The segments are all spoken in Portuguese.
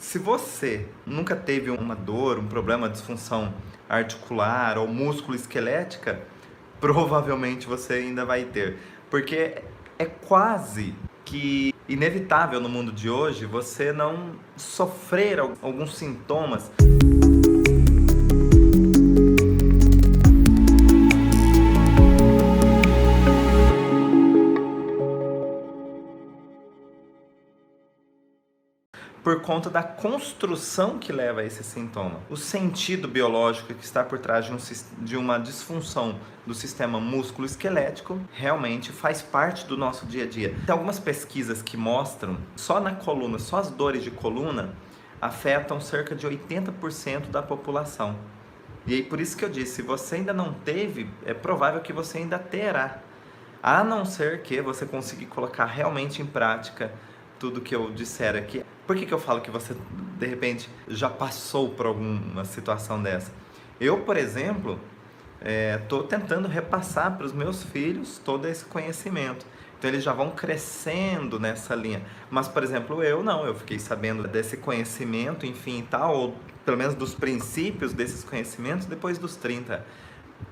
Se você nunca teve uma dor, um problema de disfunção articular ou músculo-esquelética, provavelmente você ainda vai ter. Porque é quase que inevitável no mundo de hoje você não sofrer alguns sintomas. Por conta da construção que leva a esse sintoma. O sentido biológico que está por trás de uma disfunção do sistema músculo-esquelético realmente faz parte do nosso dia a dia. Tem algumas pesquisas que mostram, só na coluna, só as dores de coluna afetam cerca de 80% da população. E aí por isso que eu disse, se você ainda não teve, é provável que você ainda terá. A não ser que você consiga colocar realmente em prática tudo que eu disser aqui. Por que eu falo que você, de repente, já passou por alguma situação dessa? Eu, por exemplo, estou tentando repassar para os meus filhos todo esse conhecimento. Então, eles já vão crescendo nessa linha. Mas, por exemplo, eu não. Eu fiquei sabendo desse conhecimento, enfim, e tal, ou pelo menos dos princípios desses conhecimentos depois dos 30.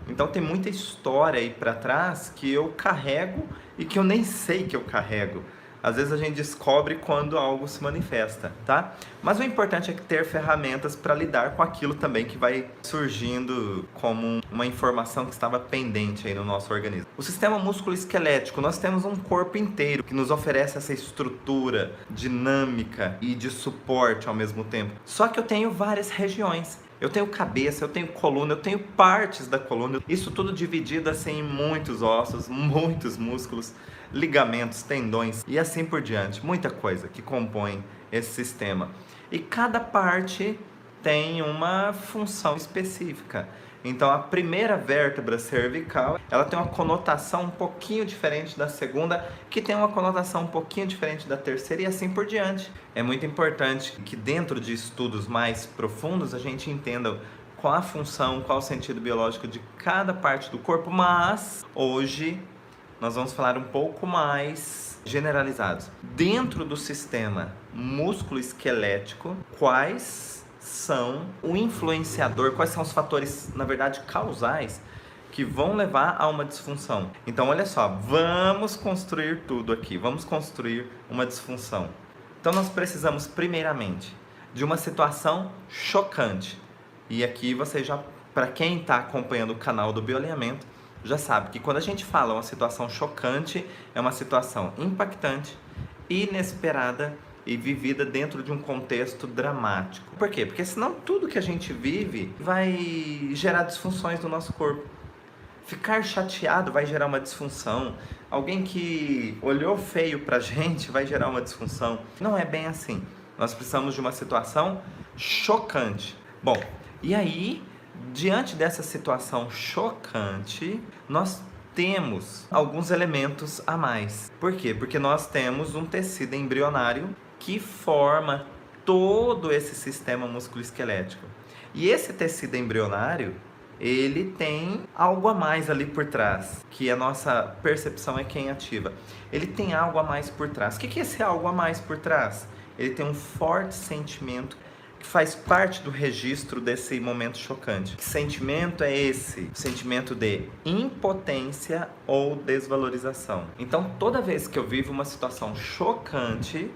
Então, tem muita história aí para trás que eu carrego e que eu nem sei que eu carrego. Às vezes a gente descobre quando algo se manifesta, tá? Mas o importante é ter ferramentas para lidar com aquilo também que vai surgindo como uma informação que estava pendente aí no nosso organismo. O sistema músculo-esquelético, nós temos um corpo inteiro que nos oferece essa estrutura dinâmica e de suporte ao mesmo tempo. Só que eu tenho várias regiões. Eu tenho cabeça, eu tenho coluna, eu tenho partes da coluna. Isso tudo dividido assim em muitos ossos, muitos músculos, ligamentos, tendões e assim por diante. Muita coisa que compõe esse sistema. E cada parte tem uma função específica. Então a primeira vértebra cervical, ela tem uma conotação um pouquinho diferente da segunda, que tem uma conotação um pouquinho diferente da terceira e assim por diante. É muito importante que dentro de estudos mais profundos a gente entenda qual a função, qual o sentido biológico de cada parte do corpo, mas hoje nós vamos falar um pouco mais generalizados. Dentro do sistema músculo-esquelético, quais são o influenciador, quais são os fatores, na verdade, causais que vão levar a uma disfunção. Então, olha só, vamos construir tudo aqui, vamos construir uma disfunção. Então, nós precisamos, primeiramente, de uma situação chocante. E aqui você já, para quem está acompanhando o canal do Bioalinhamento, já sabe que quando a gente fala uma situação chocante, é uma situação impactante, inesperada e vivida dentro de um contexto dramático. Por quê? Porque senão tudo que a gente vive vai gerar disfunções no nosso corpo. Ficar chateado vai gerar uma disfunção. Alguém que olhou feio pra gente vai gerar uma disfunção. Não é bem assim. Nós precisamos de uma situação chocante. Bom, e aí, diante dessa situação chocante, nós temos alguns elementos a mais. Por quê? Porque nós temos um tecido embrionário que forma todo esse sistema musculoesquelético. E esse tecido embrionário, ele tem algo a mais ali por trás, que a nossa percepção é quem ativa. Ele tem algo a mais por trás. O que é esse algo a mais por trás? Ele tem um forte sentimento que faz parte do registro desse momento chocante. Que sentimento é esse? O sentimento de impotência ou desvalorização. Então, toda vez que eu vivo uma situação chocante,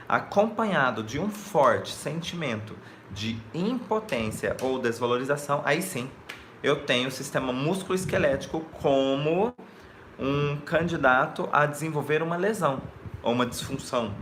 acompanhado de um forte sentimento de impotência ou desvalorização, aí sim, eu tenho o sistema músculo-esquelético como um candidato a desenvolver uma lesão ou uma disfunção.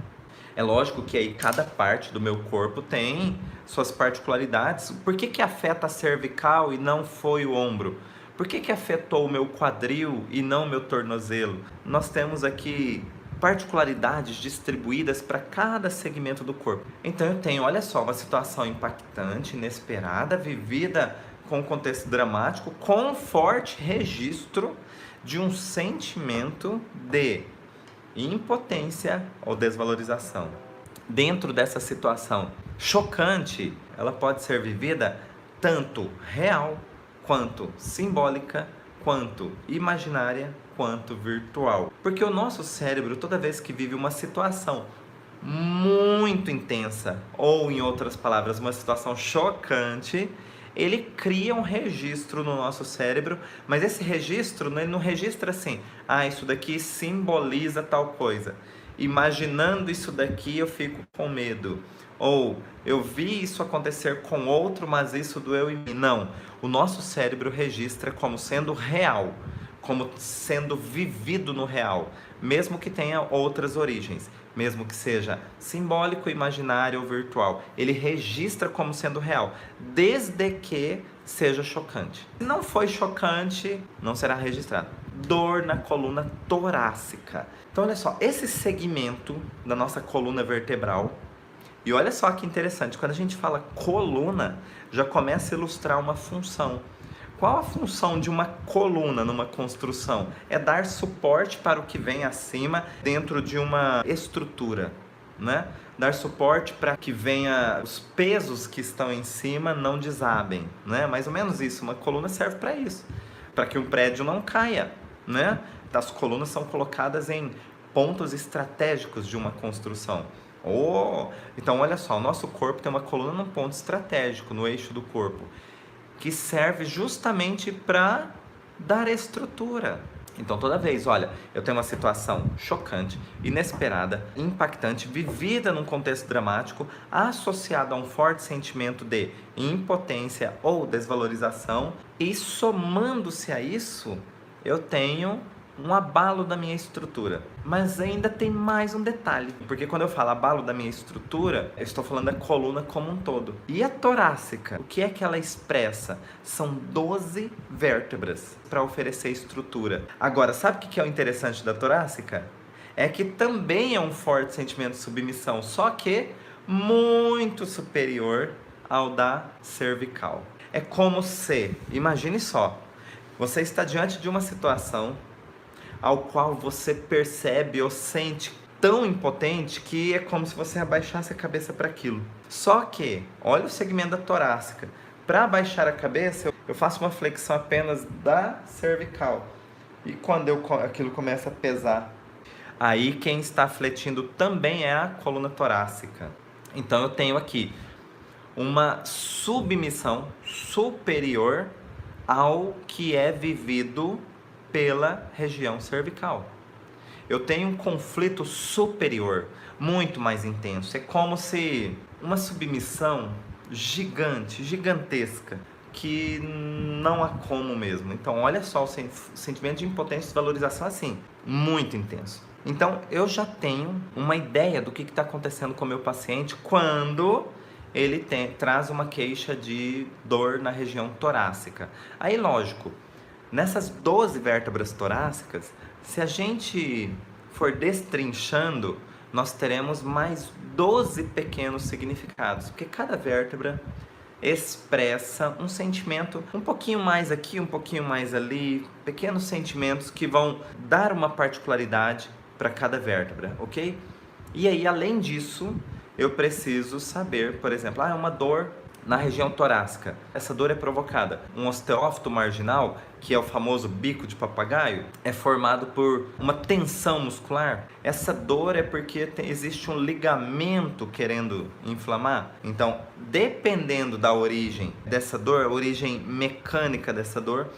É lógico que aí cada parte do meu corpo tem suas particularidades. Por que afeta a cervical e não foi o ombro? Por que afetou o meu quadril e não o meu tornozelo? Nós temos aqui particularidades distribuídas para cada segmento do corpo. Então eu tenho, olha só, uma situação impactante, inesperada, vivida com um contexto dramático, com um forte registro de um sentimento de impotência ou desvalorização. Dentro dessa situação chocante, ela pode ser vivida tanto real, quanto simbólica, quanto imaginária, quanto virtual. Porque o nosso cérebro, toda vez que vive uma situação muito intensa, ou em outras palavras, uma situação chocante, ele cria um registro no nosso cérebro, mas esse registro, ele não registra assim, isso daqui simboliza tal coisa. Imaginando isso daqui, eu fico com medo. Ou eu vi isso acontecer com outro, mas isso doeu em mim. Não, o nosso cérebro registra como sendo real, como sendo vivido no real, mesmo que tenha outras origens, mesmo que seja simbólico, imaginário ou virtual. Ele registra como sendo real, desde que seja chocante. Se não foi chocante, não será registrado. Dor na coluna torácica. Então, olha só, esse segmento da nossa coluna vertebral, e olha só que interessante, quando a gente fala coluna, já começa a ilustrar uma função. Qual a função de uma coluna numa construção? É dar suporte para o que vem acima dentro de uma estrutura, né? Dar suporte para que venha os pesos que estão em cima não desabem, né? Mais ou menos isso. Uma coluna serve para isso, para que um prédio não caia, né? As colunas são colocadas em pontos estratégicos de uma construção. Então olha só, o nosso corpo tem uma coluna num ponto estratégico, no eixo do corpo, que serve justamente para dar estrutura. Então toda vez, olha, eu tenho uma situação chocante, inesperada, impactante, vivida num contexto dramático, associada a um forte sentimento de impotência ou desvalorização, e somando-se a isso, eu tenho um abalo da minha estrutura. Mas ainda tem mais um detalhe, porque quando eu falo abalo da minha estrutura, eu estou falando da coluna como um todo. E a torácica, o que é que ela expressa? São 12 vértebras para oferecer estrutura. Agora, sabe o que é o interessante da torácica? É que também é um forte sentimento de submissão, só que muito superior ao da cervical. É como se, imagine só, você está diante de uma situação ao qual você percebe ou sente tão impotente que é como se você abaixasse a cabeça para aquilo. Só que, olha o segmento da torácica. Para abaixar a cabeça, eu faço uma flexão apenas da cervical. E quando aquilo começa a pesar, aí quem está fletindo também é a coluna torácica. Então eu tenho aqui uma submissão superior ao que é vivido pela região cervical. Eu tenho um conflito superior, muito mais intenso. É como se uma submissão gigante, gigantesca, que não há como mesmo. Então, olha só o sentimento de impotência e desvalorização assim, muito intenso. Então, eu já tenho uma ideia do que está acontecendo com o meu paciente quando ele traz uma queixa de dor na região torácica. Aí, lógico, nessas 12 vértebras torácicas, se a gente for destrinchando, nós teremos mais 12 pequenos significados, porque cada vértebra expressa um sentimento um pouquinho mais aqui, um pouquinho mais ali, pequenos sentimentos que vão dar uma particularidade para cada vértebra, ok? E aí, além disso, eu preciso saber, por exemplo, é uma dor na região torácica. Essa dor é provocada. Um osteófito marginal, que é o famoso bico de papagaio, é formado por uma tensão muscular. Essa dor é porque existe um ligamento querendo inflamar. Então, dependendo da origem dessa dor, a origem mecânica dessa dor,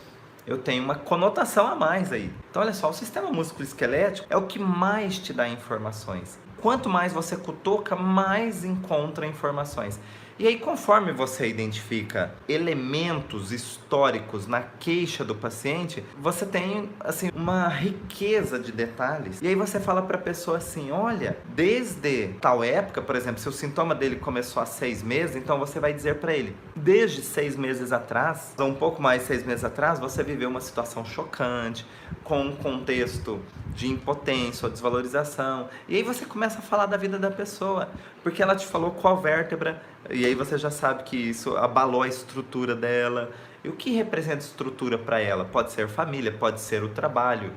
eu tenho uma conotação a mais aí. Então, olha só, o sistema músculo-esquelético é o que mais te dá informações. Quanto mais você cutuca, mais encontra informações. E aí, conforme você identifica elementos históricos na queixa do paciente, você tem assim uma riqueza de detalhes. E aí você fala para a pessoa assim, olha, desde tal época, por exemplo, se o sintoma dele começou há 6 meses, então você vai dizer para ele, desde 6 meses atrás, ou um pouco mais de 6 meses atrás, você viveu uma situação chocante, com um contexto de impotência ou desvalorização. E aí você começa a falar da vida da pessoa, porque ela te falou qual vértebra, e aí você já sabe que isso abalou a estrutura dela. E o que representa estrutura para ela? Pode ser família, pode ser o trabalho.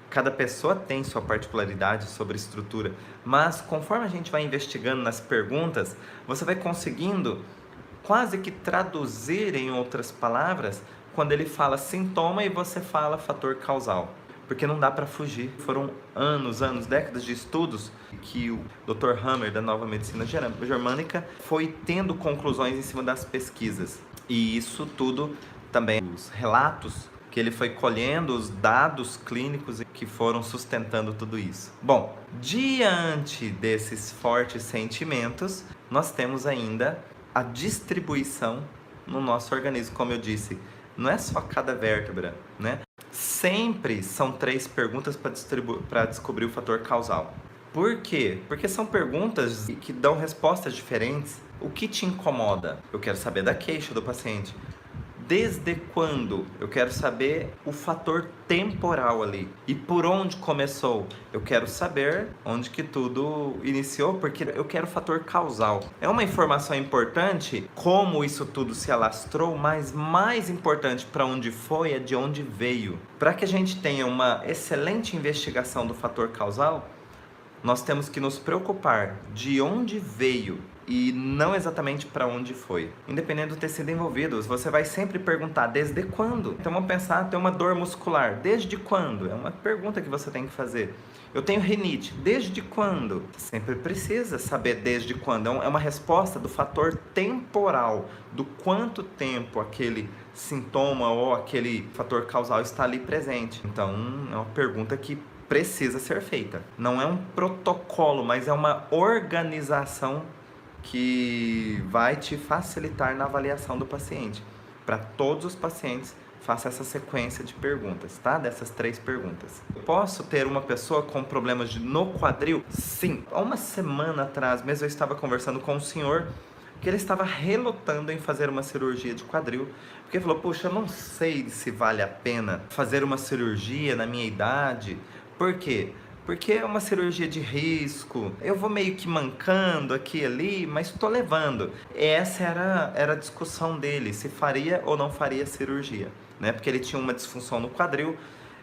Cada pessoa tem sua particularidade sobre estrutura, mas conforme a gente vai investigando nas perguntas, você vai conseguindo quase que traduzir em outras palavras quando ele fala sintoma e você fala fator causal. porque não dá para fugir. Foram anos, décadas de estudos que o Dr. Hammer, da Nova Medicina Germânica, foi tendo conclusões em cima das pesquisas. E isso tudo também, os relatos que ele foi colhendo, os dados clínicos que foram sustentando tudo isso. Bom, diante desses fortes sentimentos, nós temos ainda a distribuição no nosso organismo, como eu disse. Não é só cada vértebra, né? Sempre são 3 perguntas para descobrir o fator causal. Por quê? Porque são perguntas que dão respostas diferentes. O que te incomoda? Eu quero saber da queixa do paciente. Desde quando? Eu quero saber o fator temporal ali. E por onde começou? Eu quero saber onde que tudo iniciou, porque eu quero o fator causal. É uma informação importante como isso tudo se alastrou, mas mais importante para onde foi é de onde veio. Para que a gente tenha uma excelente investigação do fator causal, nós temos que nos preocupar de onde veio e não exatamente para onde foi. Independente do tecido envolvido, você vai sempre perguntar desde quando. Então vamos pensar, tem uma dor muscular, desde quando? É uma pergunta que você tem que fazer. Eu tenho rinite, desde quando? Sempre precisa saber desde quando. É uma resposta do fator temporal, do quanto tempo aquele sintoma ou aquele fator causal está ali presente. Então é uma pergunta que precisa ser feita. Não é um protocolo, mas é uma organização que vai te facilitar na avaliação do paciente. Para todos os pacientes, faça essa sequência de perguntas, tá? Dessas 3 perguntas. Eu posso ter uma pessoa com problemas no quadril? Sim. Há uma semana atrás mesmo eu estava conversando com um senhor que ele estava relutando em fazer uma cirurgia de quadril, porque ele falou, puxa, eu não sei se vale a pena fazer uma cirurgia na minha idade. Por quê? Porque é uma cirurgia de risco, eu vou meio que mancando aqui e ali, mas estou levando. Essa era a discussão dele, se faria ou não faria cirurgia, né? Porque ele tinha uma disfunção no quadril,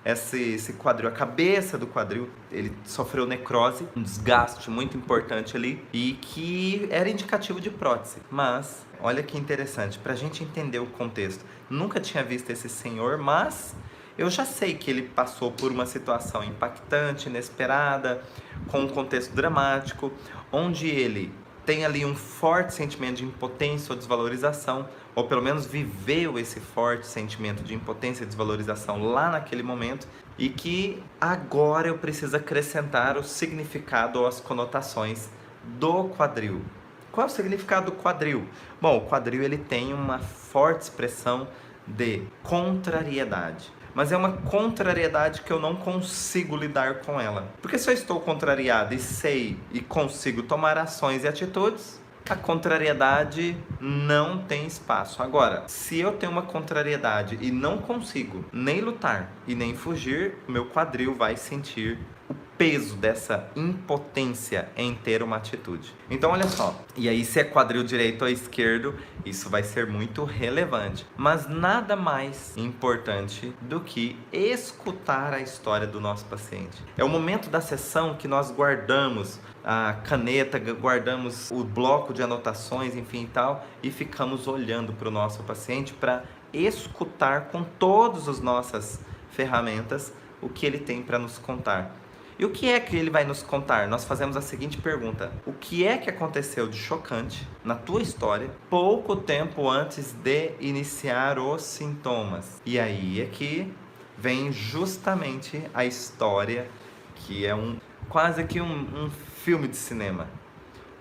esse quadril, a cabeça do quadril, ele sofreu necrose, um desgaste muito importante ali, e que era indicativo de prótese. Mas, olha que interessante, para a gente entender o contexto, nunca tinha visto esse senhor, mas eu já sei que ele passou por uma situação impactante, inesperada, com um contexto dramático, onde ele tem ali um forte sentimento de impotência ou desvalorização, ou pelo menos viveu esse forte sentimento de impotência e desvalorização lá naquele momento, e que agora eu preciso acrescentar o significado ou as conotações do quadril. Qual é o significado do quadril? Bom, o quadril ele tem uma forte expressão de contrariedade. Mas é uma contrariedade que eu não consigo lidar com ela. Porque se eu estou contrariado e sei e consigo tomar ações e atitudes, a contrariedade não tem espaço. Agora, se eu tenho uma contrariedade e não consigo nem lutar e nem fugir, meu quadril vai sentir o peso dessa impotência em ter uma atitude. Então olha só, e aí se é quadril direito ou esquerdo, isso vai ser muito relevante. Mas nada mais importante do que escutar a história do nosso paciente. É o momento da sessão que nós guardamos a caneta, guardamos o bloco de anotações, enfim e tal, e ficamos olhando para o nosso paciente para escutar com todas as nossas ferramentas o que ele tem para nos contar. E o que é que ele vai nos contar? Nós fazemos a seguinte pergunta: o que é que aconteceu de chocante na tua história pouco tempo antes de iniciar os sintomas? E aí é que vem justamente a história, que é quase que um filme de cinema.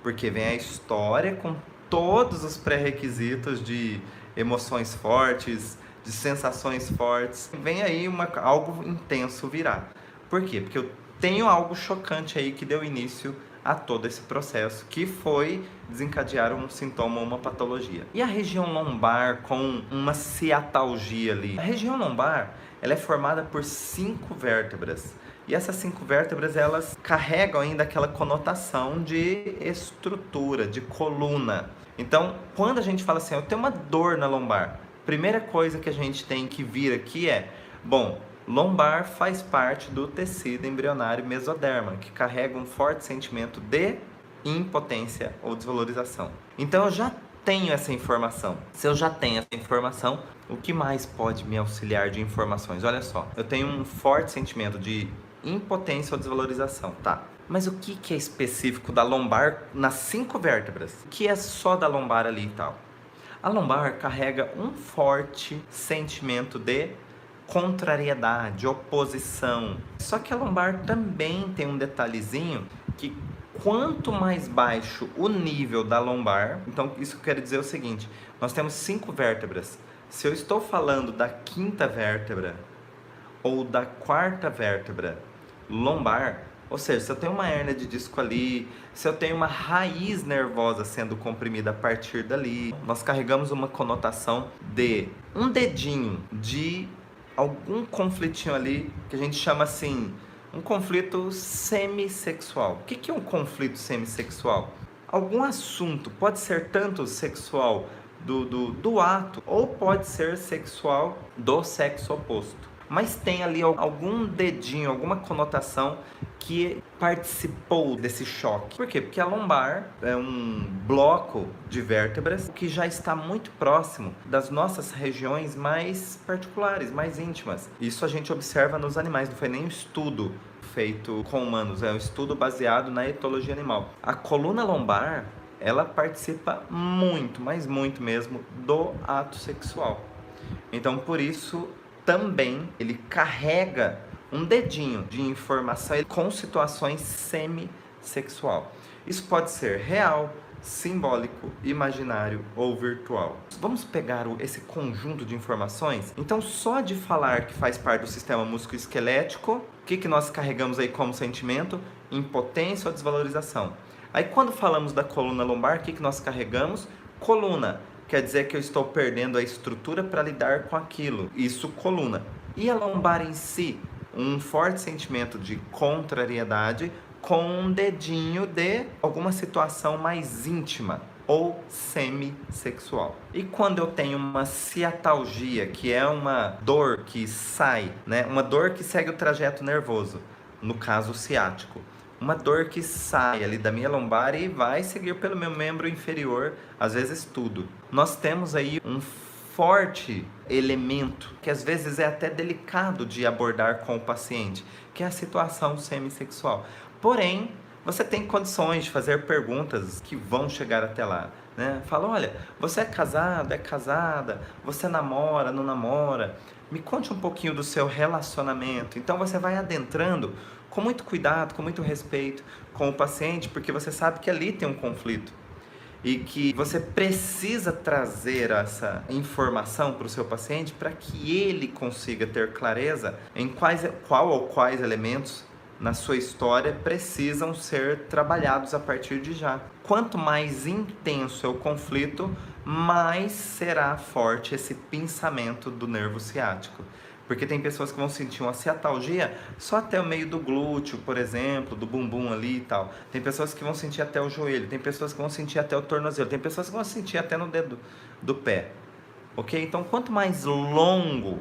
Porque vem a história com todos os pré-requisitos de emoções fortes, de sensações fortes. Vem aí algo intenso virar. Por quê? Porque eu tenho algo chocante aí que deu início a todo esse processo, que foi desencadear um sintoma ou uma patologia. E a região lombar com uma ciatalgia ali? A região lombar, ela é formada por 5 vértebras. E essas 5 vértebras, elas carregam ainda aquela conotação de estrutura, de coluna. Então, quando a gente fala assim, eu tenho uma dor na lombar, primeira coisa que a gente tem que vir aqui é, bom, lombar faz parte do tecido embrionário mesoderma, que carrega um forte sentimento de impotência ou desvalorização. Então eu já tenho essa informação. Se eu já tenho essa informação, o que mais pode me auxiliar de informações? Olha só, eu tenho um forte sentimento de impotência ou desvalorização, tá? Mas o que é específico da lombar nas 5 vértebras? O que é só da lombar ali e tal? A lombar carrega um forte sentimento de contrariedade, oposição. Só que a lombar também tem um detalhezinho que quanto mais baixo o nível da lombar, então isso quer dizer o seguinte, nós temos 5 vértebras. Se eu estou falando da 5ª vértebra ou da 4ª vértebra lombar, ou seja, se eu tenho uma hérnia de disco ali, se eu tenho uma raiz nervosa sendo comprimida a partir dali, nós carregamos uma conotação de um dedinho de algum conflitinho ali que a gente chama assim, um conflito semissexual. O que é um conflito semissexual? Algum assunto pode ser tanto sexual do ato ou pode ser sexual do sexo oposto. Mas tem ali algum dedinho, alguma conotação que participou desse choque. Por quê? Porque a lombar é um bloco de vértebras que já está muito próximo das nossas regiões mais particulares, mais íntimas. Isso a gente observa nos animais, não foi nem um estudo feito com humanos, é um estudo baseado na etologia animal. A coluna lombar, ela participa muito, mas muito mesmo, do ato sexual. Então, por isso, também ele carrega um dedinho de informação com situações semissexual. Isso pode ser real, simbólico, imaginário ou virtual. Vamos pegar esse conjunto de informações? Então, só de falar que faz parte do sistema musculoesquelético, o que nós carregamos aí como sentimento? Impotência ou desvalorização. Aí, quando falamos da coluna lombar, o que nós carregamos? Coluna. Quer dizer que eu estou perdendo a estrutura para lidar com aquilo. Isso, coluna. E a lombar em si? Um forte sentimento de contrariedade com um dedinho de alguma situação mais íntima ou semissexual. E quando eu tenho uma ciatalgia, que é uma dor que sai, né? Uma dor que segue o trajeto nervoso, no caso ciático. Uma dor que sai ali da minha lombar e vai seguir pelo meu membro inferior, às vezes tudo. Nós temos aí um forte elemento, que às vezes é até delicado de abordar com o paciente, que é a situação semissexual. Porém, você tem condições de fazer perguntas que vão chegar até lá, né? Fala, olha, você é casado, é casada, você namora, não namora? Me conte um pouquinho do seu relacionamento. Então você vai adentrando com muito cuidado, com muito respeito com o paciente, porque você sabe que ali tem um conflito e que você precisa trazer essa informação para o seu paciente para que ele consiga ter clareza em qual ou quais elementos na sua história precisam ser trabalhados a partir de já. Quanto mais intenso é o conflito, mais será forte esse pinçamento do nervo ciático. Porque tem pessoas que vão sentir uma ciatalgia só até o meio do glúteo, por exemplo, do bumbum ali e tal. Tem pessoas que vão sentir até o joelho, tem pessoas que vão sentir até o tornozelo, tem pessoas que vão sentir até no dedo do pé. Ok? Então, quanto mais longo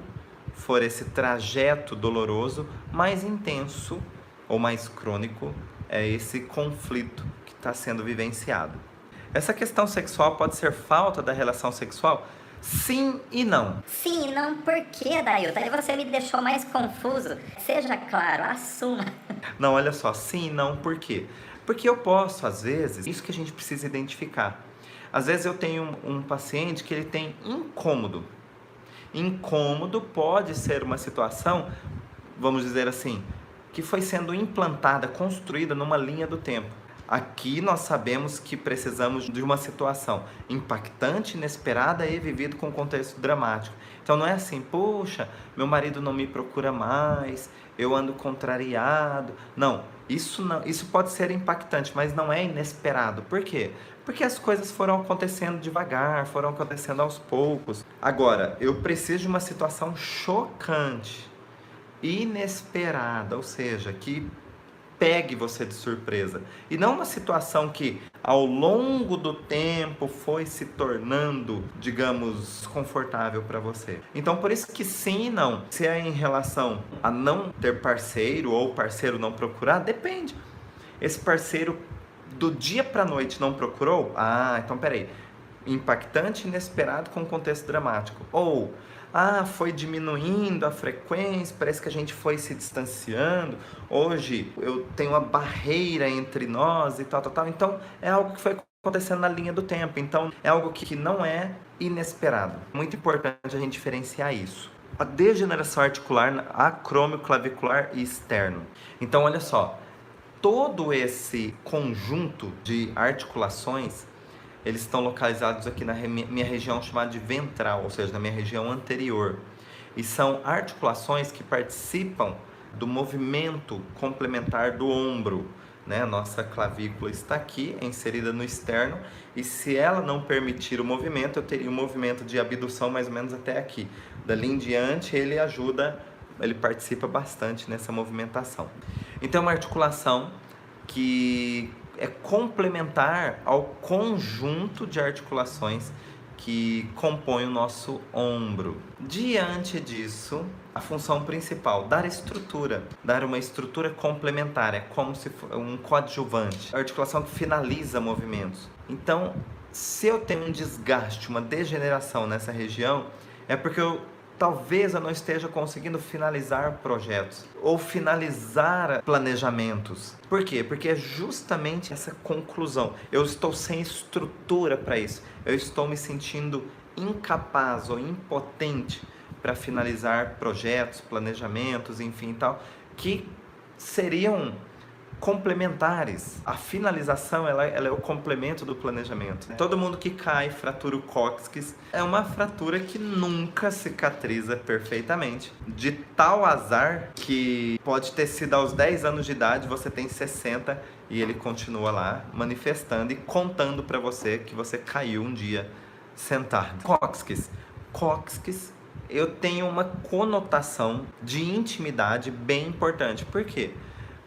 for esse trajeto doloroso, mais intenso ou mais crônico é esse conflito que está sendo vivenciado. Essa questão sexual pode ser falta da relação sexual? Sim e não. Sim e não, por quê, Dailton? Aí você me deixou mais confuso. Seja claro, assuma. Não, olha só, sim e não, por quê? Porque eu posso, às vezes, isso que a gente precisa identificar. Às vezes eu tenho um paciente que ele tem incômodo. Incômodo pode ser uma situação, vamos dizer assim, que foi sendo implantada, construída numa linha do tempo. Aqui nós sabemos que precisamos de uma situação impactante, inesperada e vivida com contexto dramático. Então não é assim, poxa, meu marido não me procura mais, eu ando contrariado. Não, isso pode ser impactante, mas não é inesperado. Por quê? Porque as coisas foram acontecendo devagar, foram acontecendo aos poucos. Agora, eu preciso de uma situação chocante, inesperada, ou seja, que pegue você de surpresa. E não uma situação que ao longo do tempo foi se tornando, digamos, confortável para você. Então, por isso que sim e não. Se é em relação a não ter parceiro ou parceiro não procurar, depende. Esse parceiro do dia para noite não procurou? Ah, então peraí. impactante, inesperado com contexto dramático. Ou, foi diminuindo a frequência, parece que a gente foi se distanciando, hoje eu tenho uma barreira entre nós e tal. Então, é algo que foi acontecendo na linha do tempo. Então, é algo que não é inesperado. Muito importante a gente diferenciar isso. A degeneração articular, acrômio clavicular e externo. Então, olha só, todo esse conjunto de articulações, eles estão localizados aqui na minha região chamada de ventral, ou seja, na minha região anterior. E são articulações que participam do movimento complementar do ombro, né? Nossa clavícula está aqui, inserida no externo, e se ela não permitir o movimento, eu teria um movimento de abdução mais ou menos até aqui. Dali em diante, ele participa bastante nessa movimentação. Então, é uma articulação que é complementar ao conjunto de articulações que compõem o nosso ombro. Diante disso, a função principal, dar estrutura, dar uma estrutura complementar, é como se fosse um coadjuvante, a articulação que finaliza movimentos. Então, se eu tenho um desgaste, uma degeneração nessa região, é porque talvez eu não esteja conseguindo finalizar projetos ou finalizar planejamentos. Por quê? Porque é justamente essa conclusão. Eu estou sem estrutura para isso. Eu estou me sentindo incapaz ou impotente para finalizar projetos, planejamentos, enfim, tal, que seriam complementares. A finalização ela é o complemento do planejamento. Todo mundo que cai, fratura o cóccix, é uma fratura que nunca cicatriza perfeitamente. De tal azar que pode ter sido aos 10 anos de idade, você tem 60 e ele continua lá manifestando e contando para você que você caiu um dia sentado. Cóccix, eu tenho uma conotação de intimidade bem importante. Por quê?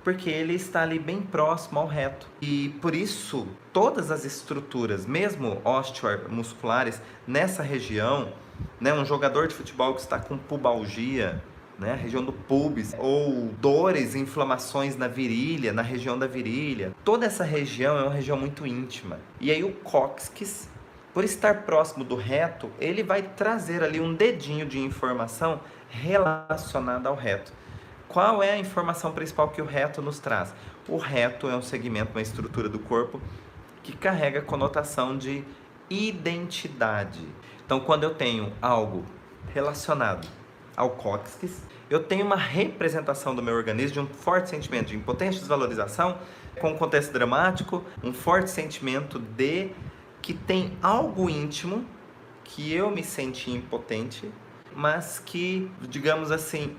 Porque ele está ali bem próximo ao reto. E por isso, todas as estruturas, mesmo osteomusculares, nessa região, né, um jogador de futebol que está com pubalgia, né, região do pubis, ou dores, inflamações na virilha, na região da virilha, toda essa região é uma região muito íntima. E aí o cóccix, por estar próximo do reto, ele vai trazer ali um dedinho de informação relacionada ao reto. Qual é a informação principal que o reto nos traz? O reto é um segmento, uma estrutura do corpo que carrega a conotação de identidade. Então, quando eu tenho algo relacionado ao cóccix, eu tenho uma representação do meu organismo de um forte sentimento de impotência e desvalorização, com um contexto dramático, um forte sentimento de que tem algo íntimo que eu me senti impotente, mas que, digamos assim,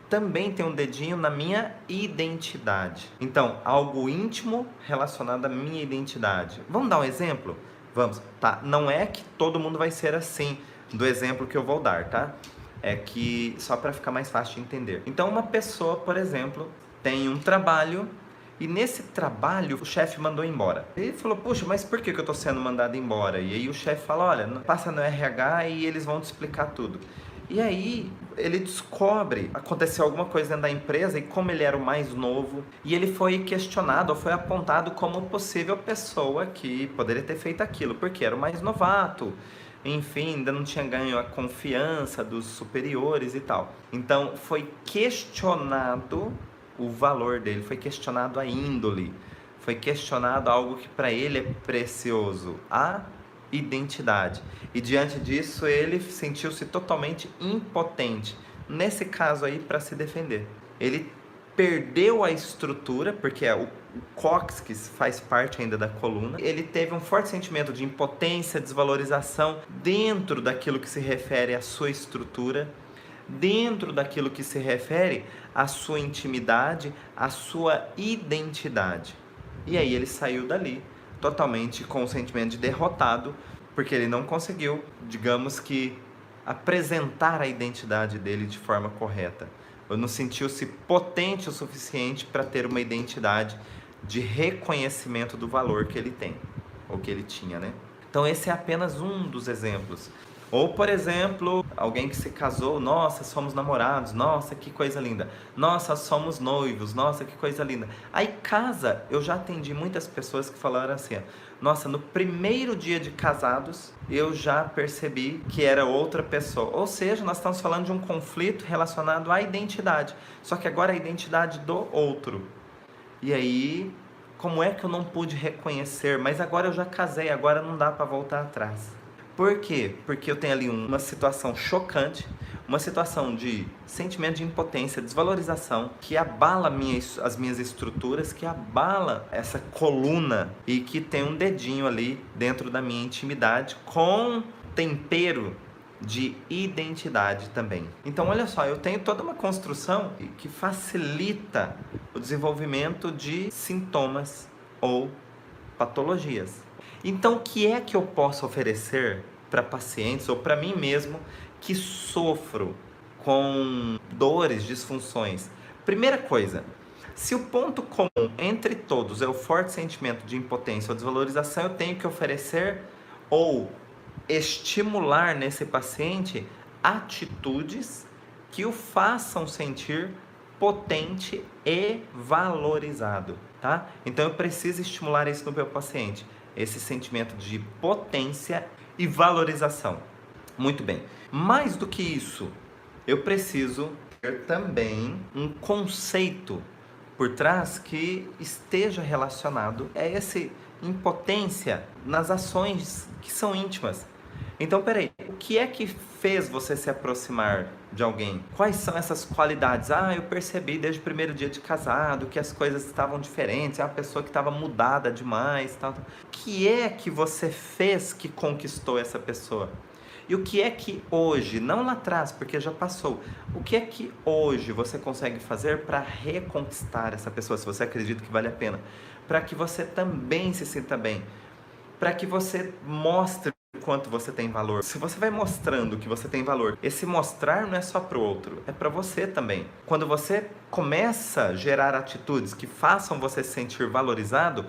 também tem um dedinho na minha identidade. Então, algo íntimo relacionado à minha identidade. Vamos dar um exemplo? Vamos. Tá, não é que todo mundo vai ser assim, do exemplo que eu vou dar, tá? É que, só para ficar mais fácil de entender. Então, uma pessoa, por exemplo, tem um trabalho e nesse trabalho o chefe mandou embora. Ele falou, puxa, mas por que eu tô sendo mandado embora? E aí o chefe fala, olha, passa no RH e eles vão te explicar tudo. E aí ele descobre, aconteceu alguma coisa dentro da empresa e como ele era o mais novo, e ele foi questionado, ou foi apontado como possível pessoa que poderia ter feito aquilo, porque era o mais novato, enfim, ainda não tinha ganho a confiança dos superiores e tal. Então foi questionado o valor dele, foi questionado a índole, foi questionado algo que para ele é precioso, a identidade. E diante disso ele sentiu-se totalmente impotente, nesse caso aí, para se defender. Ele perdeu a estrutura, porque o cóccix faz parte ainda da coluna. Ele teve um forte sentimento de impotência, desvalorização dentro daquilo que se refere à sua estrutura, dentro daquilo que se refere à sua intimidade, à sua identidade. E aí ele saiu dali totalmente com o sentimento de derrotado, porque ele não conseguiu, digamos que, apresentar a identidade dele de forma correta. Ou não sentiu-se potente o suficiente para ter uma identidade de reconhecimento do valor que ele tem, ou que ele tinha, né? Então esse é apenas um dos exemplos. Ou, por exemplo, alguém que se casou, nossa, somos namorados, nossa, que coisa linda. Nossa, somos noivos, nossa, que coisa linda. Aí casa, eu já atendi muitas pessoas que falaram assim, nossa, no primeiro dia de casados, eu já percebi que era outra pessoa. Ou seja, nós estamos falando de um conflito relacionado à identidade. Só que agora é a identidade do outro. E aí, como é que eu não pude reconhecer? Mas agora eu já casei, agora não dá para voltar atrás. Por quê? Porque eu tenho ali uma situação chocante, uma situação de sentimento de impotência, desvalorização, que abala as minhas estruturas, que abala essa coluna e que tem um dedinho ali dentro da minha intimidade com tempero de identidade também. Então, olha só, eu tenho toda uma construção que facilita o desenvolvimento de sintomas ou patologias. Então, o que é que eu posso oferecer para pacientes ou para mim mesmo que sofro com dores, disfunções? Primeira coisa, se o ponto comum entre todos é o forte sentimento de impotência ou desvalorização, eu tenho que oferecer ou estimular nesse paciente atitudes que o façam sentir potente e valorizado, tá? Então eu preciso estimular isso no meu paciente, esse sentimento de potência e valorização. Muito bem. Mais do que isso, eu preciso ter também um conceito por trás que esteja relacionado a essa impotência nas ações que são íntimas. Então, peraí, o que é que fez você se aproximar de alguém? Quais são essas qualidades? Eu percebi desde o primeiro dia de casado que as coisas estavam diferentes, é uma pessoa que estava mudada demais, tal. O que é que você fez que conquistou essa pessoa? E o que é que hoje, não lá atrás, porque já passou, o que é que hoje você consegue fazer para reconquistar essa pessoa, se você acredita que vale a pena? Para que você também se sinta bem, para que você mostre quanto você tem valor. Se você vai mostrando que você tem valor, esse mostrar não é só para o outro, é para você também. Quando você começa a gerar atitudes que façam você se sentir valorizado,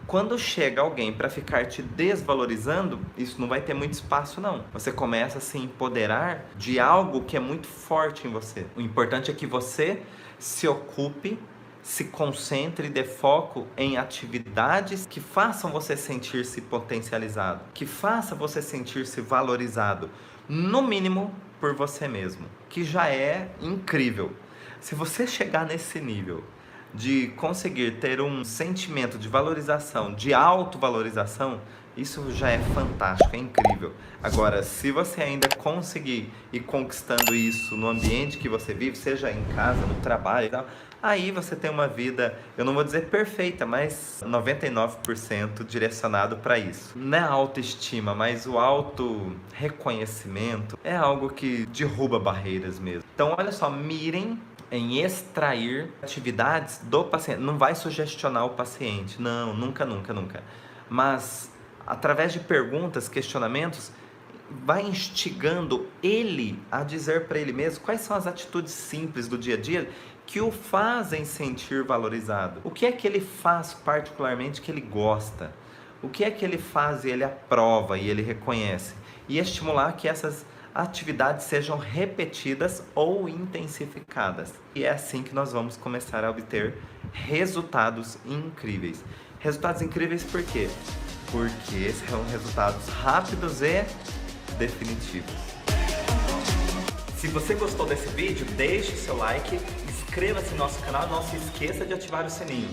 quando chega alguém para ficar te desvalorizando, isso não vai ter muito espaço não. Você começa a se empoderar de algo que é muito forte em você. O importante é que você se ocupe, se concentre e dê foco em atividades que façam você sentir-se potencializado, que façam você sentir-se valorizado, no mínimo por você mesmo, que já é incrível. Se você chegar nesse nível de conseguir ter um sentimento de valorização, de autovalorização, isso já é fantástico, é incrível. Agora, se você ainda conseguir ir conquistando isso no ambiente que você vive, seja em casa, no trabalho e tal, aí você tem uma vida, eu não vou dizer perfeita, mas 99% direcionado para isso. Não é a autoestima, mas o auto-reconhecimento é algo que derruba barreiras mesmo. Então, olha só, mirem em extrair atividades do paciente. Não vai sugestionar o paciente, não, nunca, nunca, nunca. Mas, através de perguntas, questionamentos, vai instigando ele a dizer para ele mesmo quais são as atitudes simples do dia a dia que o fazem sentir valorizado. O que é que ele faz particularmente que ele gosta? O que é que ele faz e ele aprova e ele reconhece? E estimular que essas atividades sejam repetidas ou intensificadas. E é assim que nós vamos começar a obter resultados incríveis. Resultados incríveis por quê? Porque são resultados rápidos e definitivos. Se você gostou desse vídeo, deixe seu like, inscreva-se no nosso canal e não se esqueça de ativar o sininho.